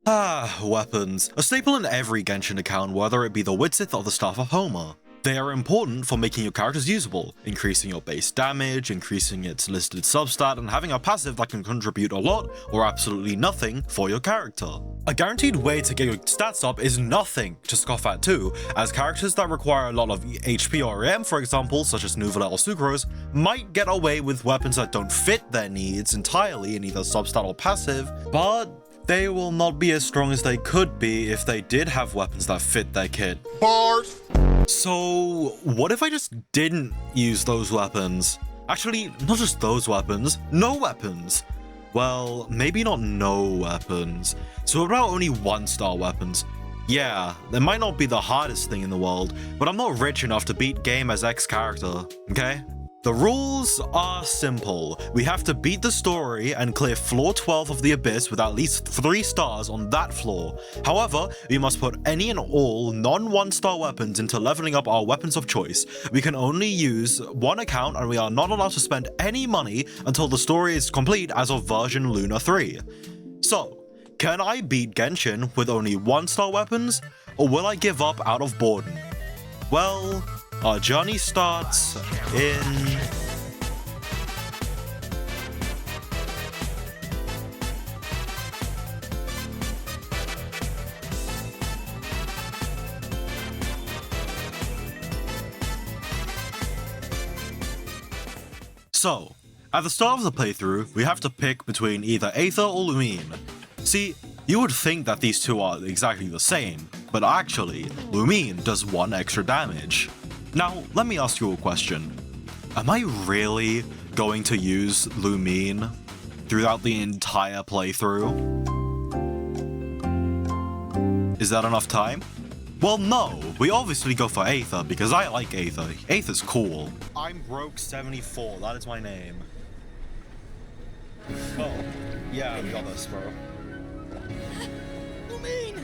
Weapons. A staple in every Genshin account, whether it be the Widsith or the Staff of Homer. They are important for making your characters usable, increasing your base damage, increasing its listed substat, and having a passive that can contribute a lot or absolutely nothing for your character. A guaranteed way to get your stats up is nothing to scoff at too, as characters that require a lot of HP or AM, for example, such as Nuvula or Sucrose, might get away with weapons that don't fit their needs entirely in either substat or passive, but they will not be as strong as they could be if they did have weapons that fit their kit. Bars! So, what if I just didn't use those weapons? Actually, not just those weapons, no weapons! Well, maybe not no weapons. So what about only 1-star weapons? Yeah, they might not be the hardest thing in the world, but I'm not rich enough to beat Game as X character, okay? The rules are simple. We have to beat the story and clear floor 12 of the Abyss with at least 3 stars on that floor. However, we must put any and all non-1-star weapons into leveling up our weapons of choice. We can only use one account and we are not allowed to spend any money until the story is complete as of version Luna 3. So, can I beat Genshin with only 1-star weapons, or will I give up out of boredom? Well, our journey starts in... So, at the start of the playthrough, we have to pick between either Aether or Lumine. See, you would think that these two are exactly the same, but actually, Lumine does 1 extra damage. Now, let me ask you a question. Am I really going to use Lumine throughout the entire playthrough? Is that enough time? Well, no. We obviously go for Aether because I like Aether. Aether's cool. I'm Broke74. That is my name. Oh, yeah, we got this, bro. Lumine!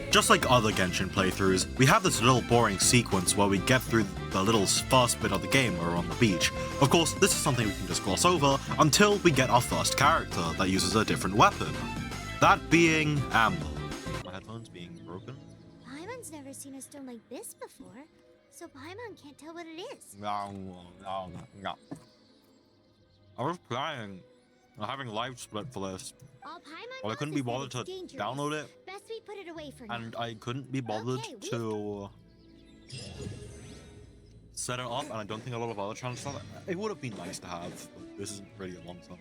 Just like other Genshin playthroughs, we have this little boring sequence where we get through the little first bit of the game where we're on the beach. Of course, this is something we can just gloss over until we get our first character that uses a different weapon. That being Amber. My headphones being broken? Paimon's never seen a stone like this before, so Paimon can't tell what it is. No. I was planning on having live split for this. All Paimon Well, I couldn't be bothered to dangerous. download it, Best we put it away for now. and I couldn't be bothered to set it up, and I don't think a lot of other channels have it. It would have been nice to have, but this isn't really a long time.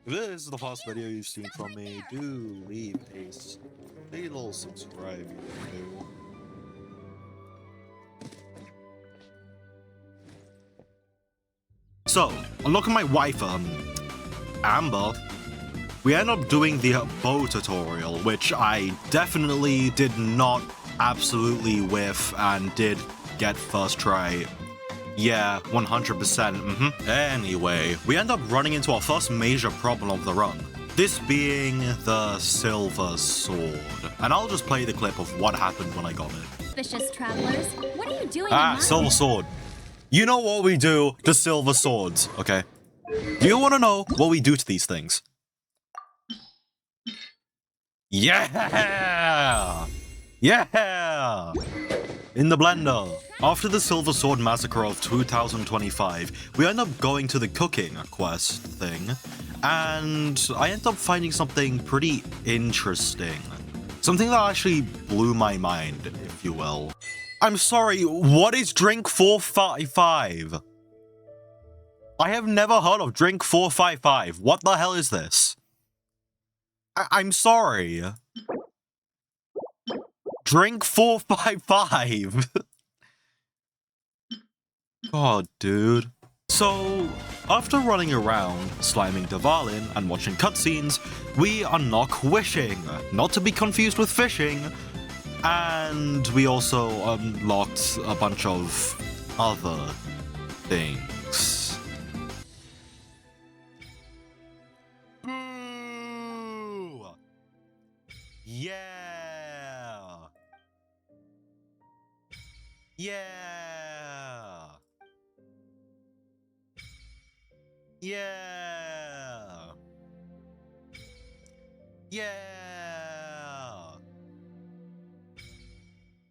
If this is the first video you've seen from me, do leave a little subscribe if you do. So, unlocking my wife, Amber, we end up doing the bow tutorial, which I definitely did not absolutely whiff and did get first try. Yeah, 100%, Anyway, we end up running into our first major problem of the run. This being the Silver Sword. And I'll just play the clip of what happened when I got it. Vicious travelers, what are you doing? Silver Sword. You know what we do to Silver Swords, okay? Do you want to know what we do to these things? Yeah! Yeah! In the blender. After the Silver Sword Massacre of 2025, we end up going to the cooking quest thing, and I end up finding something pretty interesting. Something that actually blew my mind, if you will. I'm sorry, what is Drink 455? I have never heard of Drink 455. What the hell is this? I'm sorry. Drink 455. God, dude. So, after running around, sliming Dvalin, and watching cutscenes, we unlock wishing, not to be confused with fishing, and we also unlocked a bunch of other things. Boo! Yeah! Yeah! Yeah!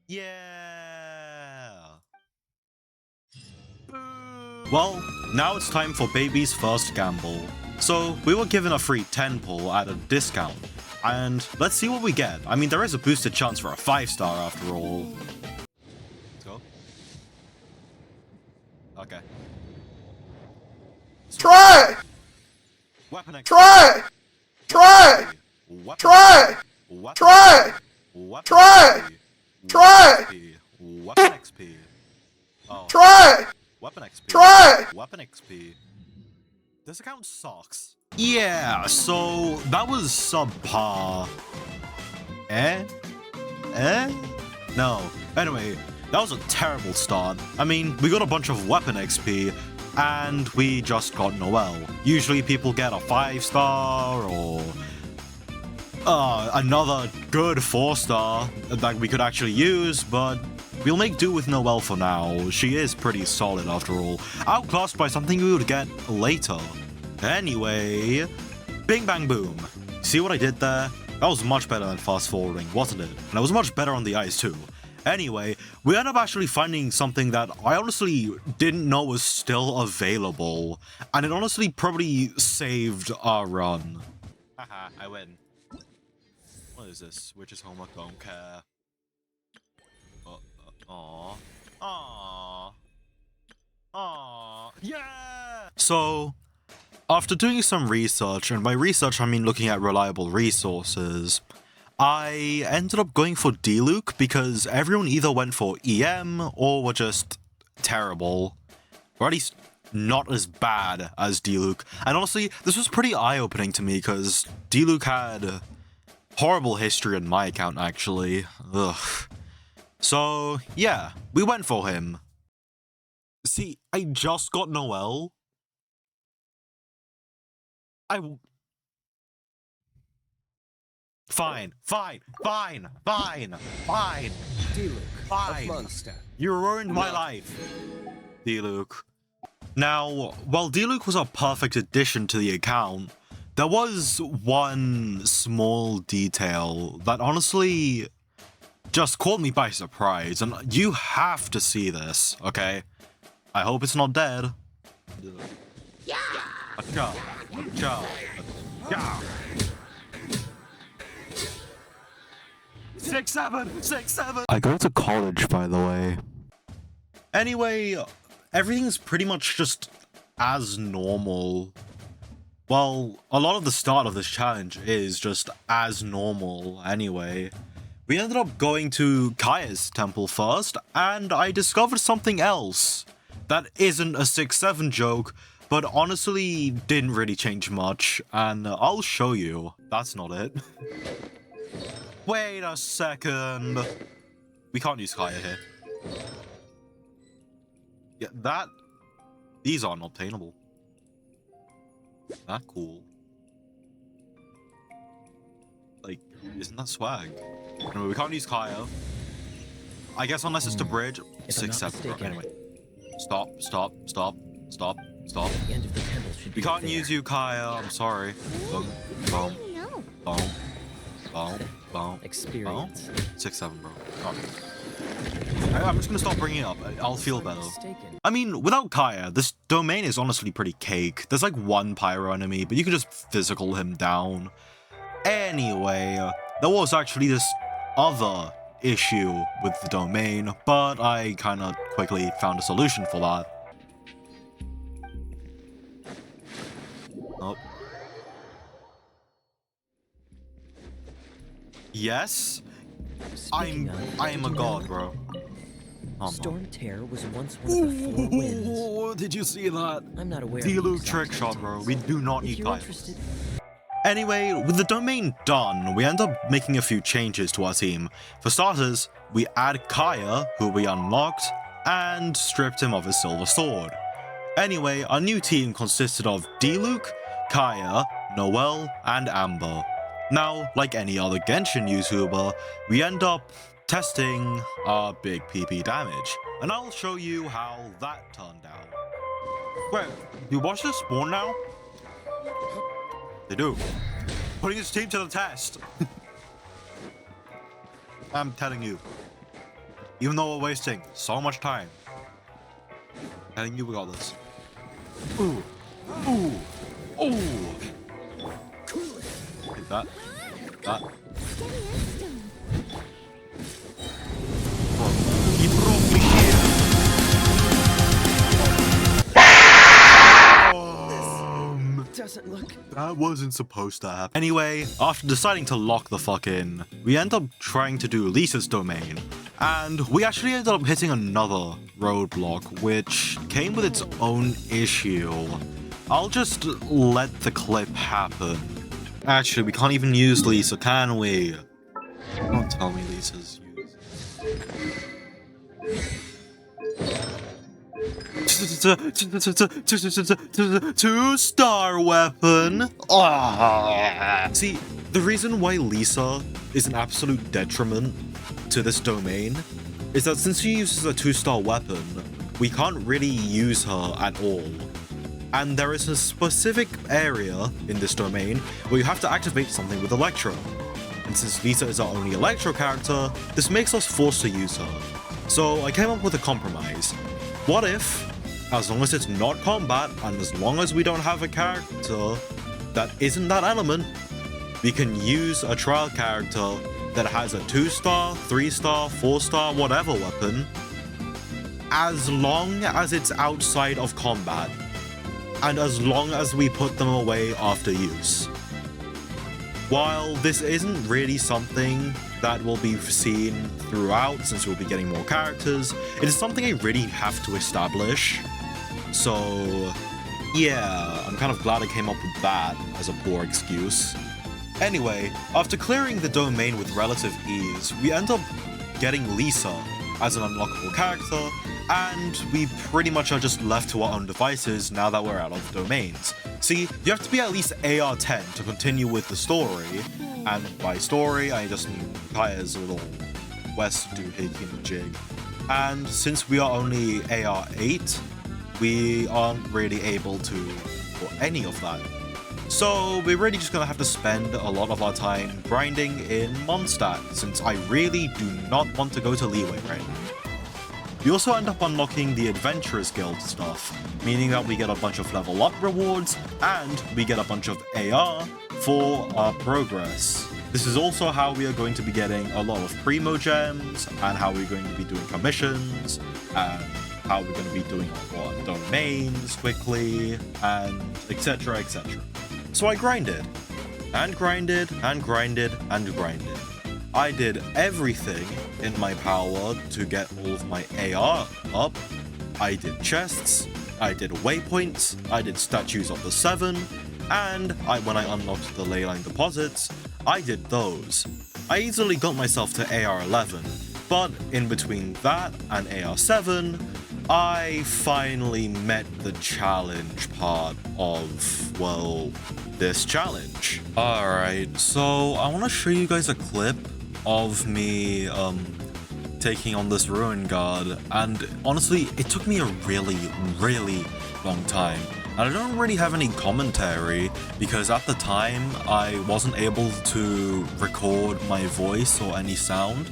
Yeah! Boo! Well, now it's time for Baby's first gamble. So, we were given a free 10 pull at a discount. And let's see what we get. I mean, there is a boosted chance for a 5-star after all. Let's go. Okay. Try! Weapon XP. Try! Try! Weapon Try! Weapon Try! Weapon Try! XP. Try! Weapon XP. Oh. Try! Weapon XP. Try! Weapon XP. This account sucks. Yeah, so that was subpar. No. Anyway, that was a terrible start. I mean, we got a bunch of weapon XP, and we just got Noelle. Usually people get a 5-star or another good 4-star that we could actually use, but we'll make do with Noelle for now. She is pretty solid after all. Outclassed by something we would get later. Anyway, bing bang boom. See what I did there? That was much better than fast forwarding, wasn't it? And it was much better on the ice too. Anyway, we ended up actually finding something that I honestly didn't know was still available. And it honestly probably saved our run. Haha, I win. What is this? Witch's homework, don't care. Aww. Aww. Aww. Yeah! So, after doing some research, and by research I mean looking at reliable resources, I ended up going for D-Luke because everyone either went for EM or were just terrible. Or at least not as bad as D-Luke. And honestly, this was pretty eye-opening to me because D-Luke had horrible history on my account actually. Ugh. So, yeah, we went for him. See, I just got Noelle. Fine. D-Luke Fine. of MONDSTADT. You ruined my life. D-Luke. Now, while D-Luke was a perfect addition to the account, there was one small detail that honestly just caught me by surprise, and you have to see this, okay? I hope it's not dead. Yeah. Yeah. 6-7. I go to college, by the way. Anyway, everything's pretty much just as normal. Well, a lot of the start of this challenge is just as normal anyway. We ended up going to Kaya's temple first, and I discovered something else that isn't a 6-7 joke, but honestly didn't really change much, and I'll show you. That's not it. Wait a second. We can't use Kaya here. Yeah, these are not obtainable. That cool. Like, isn't that swag? No, we can't use Kaya. I guess unless it's to bridge. 6-7. Anyway. Stop. The end of the temple should be We can't there. use you, Kaya. I'm sorry. Boom. No. Experience. 6-7, bro. I'm just gonna stop bringing it up. I'll feel better. Mistaken. I mean, without Kaya, this domain is honestly pretty cake. There's like one pyro enemy, but you can just physical him down. Anyway, there was actually this other issue with the domain, but I kinda quickly found a solution for that. Oh. Yes? I am a god, bro. Oh, Storm Terror was once one of the 4 winds. no. Did you see that? I'm not aware of D-Luke the trick exact shot, bro. details. We do not If need you're Kaya. interested, Anyway, with the domain done, we end up making a few changes to our team. For starters, we add Kaya, who we unlocked, and stripped him of his silver sword. Anyway, our new team consisted of D-Luke, Kaya, Noelle, and Amber. Now, like any other Genshin YouTuber, we end up testing our big PP damage. And I'll show you how that turned out. Wait, you watch this spawn now? They do. Putting his team to the test. I'm telling you. Even though we're wasting so much time. I'm telling you we got this. Ooh. Ooh. Ooh. Take that. That. He broke me here. Doesn't look. That wasn't supposed to happen. Anyway, after deciding to lock the fuck in, we end up trying to do Lisa's domain. And we actually ended up hitting another roadblock, which came with its own issue. I'll just let the clip happen. Actually, we can't even use Lisa, can we? Don't tell me Lisa's used. 2-star weapon. See, the reason why Lisa is an absolute detriment to this domain is that since she uses a 2-star weapon, we can't really use her at all. And there is a specific area in this domain where you have to activate something with Electro. And since Lisa is our only Electro character, this makes us forced to use her. So I came up with a compromise. What if, as long as it's not combat, and as long as we don't have a character that isn't that element, we can use a trial character that has a 2-star, 3-star, 4-star, whatever weapon, as long as it's outside of combat, and as long as we put them away after use. While this isn't really something that will be seen throughout, since we'll be getting more characters, it is something I really have to establish. So yeah, I'm kind of glad I came up with that as a poor excuse. Anyway, after clearing the domain with relative ease, we end up getting Lisa as an unlockable character, and we pretty much are just left to our own devices now that we're out of domains. See, you have to be at least AR 10 to continue with the story, and by story, I just mean Kaya's little quest to do Hiking Jig. And since we are only AR 8, we aren't really able to do any of that. So we're really just gonna have to spend a lot of our time grinding in MONDSTADT, since I really do not want to go to Leeway right now. We also end up unlocking the Adventurers Guild stuff, meaning that we get a bunch of level up rewards, and we get a bunch of AR for our progress. This is also how we are going to be getting a lot of Primo Gems, and how we're going to be doing commissions, and how we're going to be doing our domains quickly, and etc, etc. So I grinded, and grinded, and grinded, and grinded. I did everything in my power to get all of my AR up. I did chests, I did waypoints, I did statues of the 7, and when I unlocked the leyline deposits, I did those. I easily got myself to AR 11, but in between that and AR 7, I finally met the challenge part of, well, this challenge. Alright, so I want to show you guys a clip of me taking on this Ruin Guard, and honestly, it took me a really long time. And I don't really have any commentary, because at the time, I wasn't able to record my voice or any sound,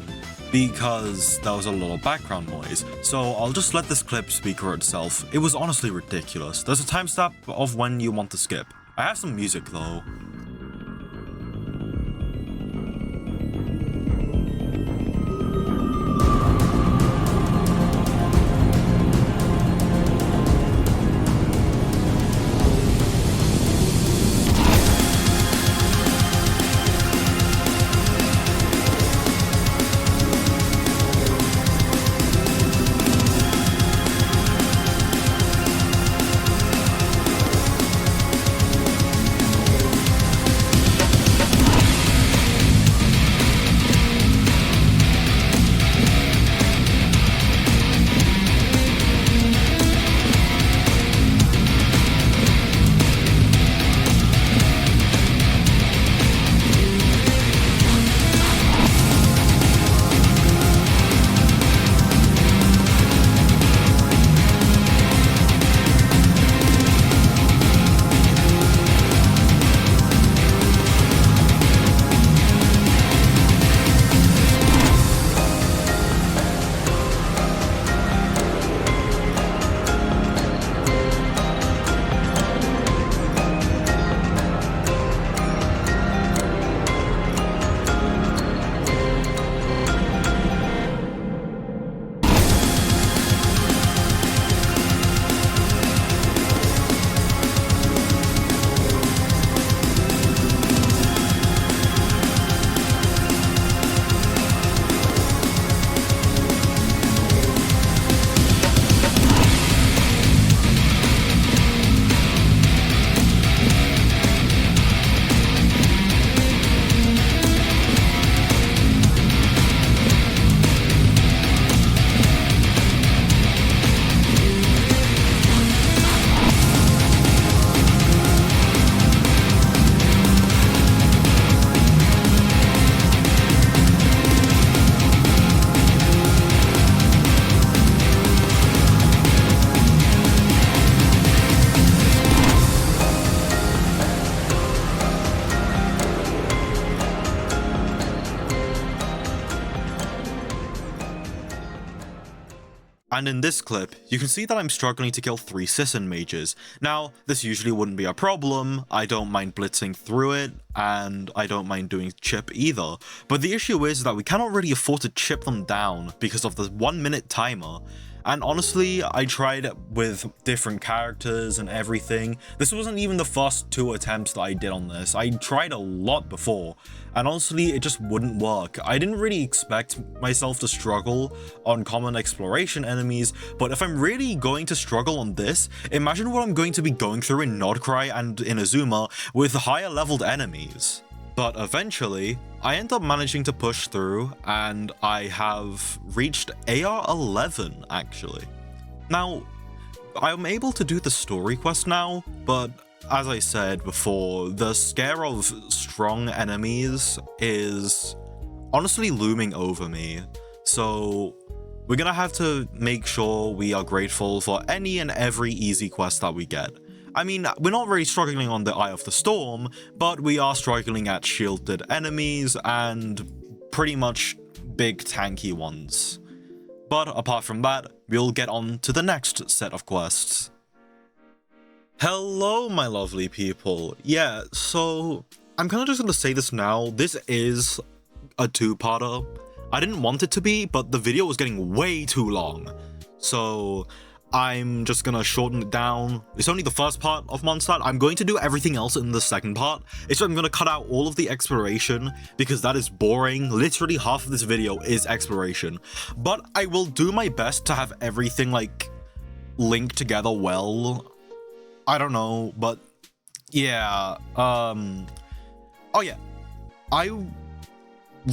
because there was a lot of background noise. So I'll just let this clip speak for itself. It was honestly ridiculous. There's a timestamp of when you want to skip. I have some music though. And in this clip, you can see that I'm struggling to kill 3 Sisson mages. Now, this usually wouldn't be a problem, I don't mind blitzing through it, and I don't mind doing chip either. But the issue is that we cannot really afford to chip them down because of the 1-minute timer. And honestly, I tried with different characters and everything. This wasn't even the first 2 attempts that I did on this. I tried a lot before, and honestly, it just wouldn't work. I didn't really expect myself to struggle on common exploration enemies, but if I'm really going to struggle on this, imagine what I'm going to be going through in Nordcry and in Azuma with higher leveled enemies. But eventually, I end up managing to push through, and I have reached AR 11 actually. Now, I'm able to do the story quest now, but as I said before, the scare of strong enemies is honestly looming over me. So we're gonna have to make sure we are grateful for any and every easy quest that we get. I mean, we're not really struggling on the Eye of the Storm, but we are struggling at shielded enemies and pretty much big tanky ones. But apart from that, we'll get on to the next set of quests. Hello, my lovely people. Yeah, so I'm kind of just gonna say this now. This is a 2-parter. I didn't want it to be, but the video was getting way too long. So I'm just gonna shorten it down. It's only the first part of MONDSTADT. I'm going to do everything else in the second part. It's just I'm gonna cut out all of the exploration because that is boring. Literally half of this video is exploration. But I will do my best to have everything like linked together well. I don't know, but yeah. Oh yeah. I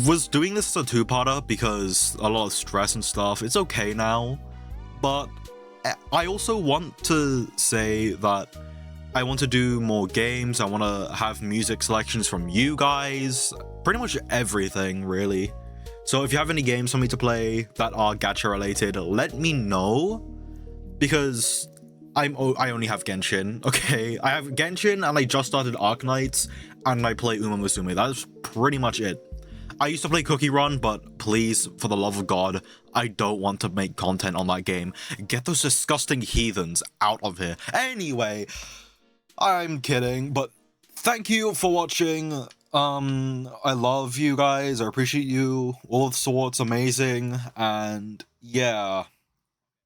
was doing this as a 2-parter because a lot of stress and stuff. It's okay now, but I also want to say that I want to do more games. I want to have music selections from you guys, pretty much everything really. So if you have any games for me to play that are gacha related, let me know, because I only have Genshin. Okay, I have Genshin and I just started Arknights and I play Uma Musume. That's pretty much it. I used to play Cookie Run, but please, for the love of God, I don't want to make content on that game. Get those disgusting heathens out of here. Anyway, I'm kidding, but thank you for watching. I love you guys. I appreciate you. All of sorts, amazing. And yeah,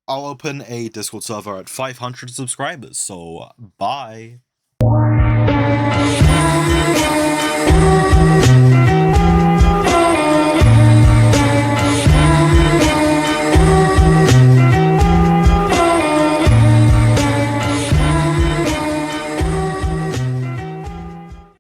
I'll open a Discord server at 500 subscribers, so bye.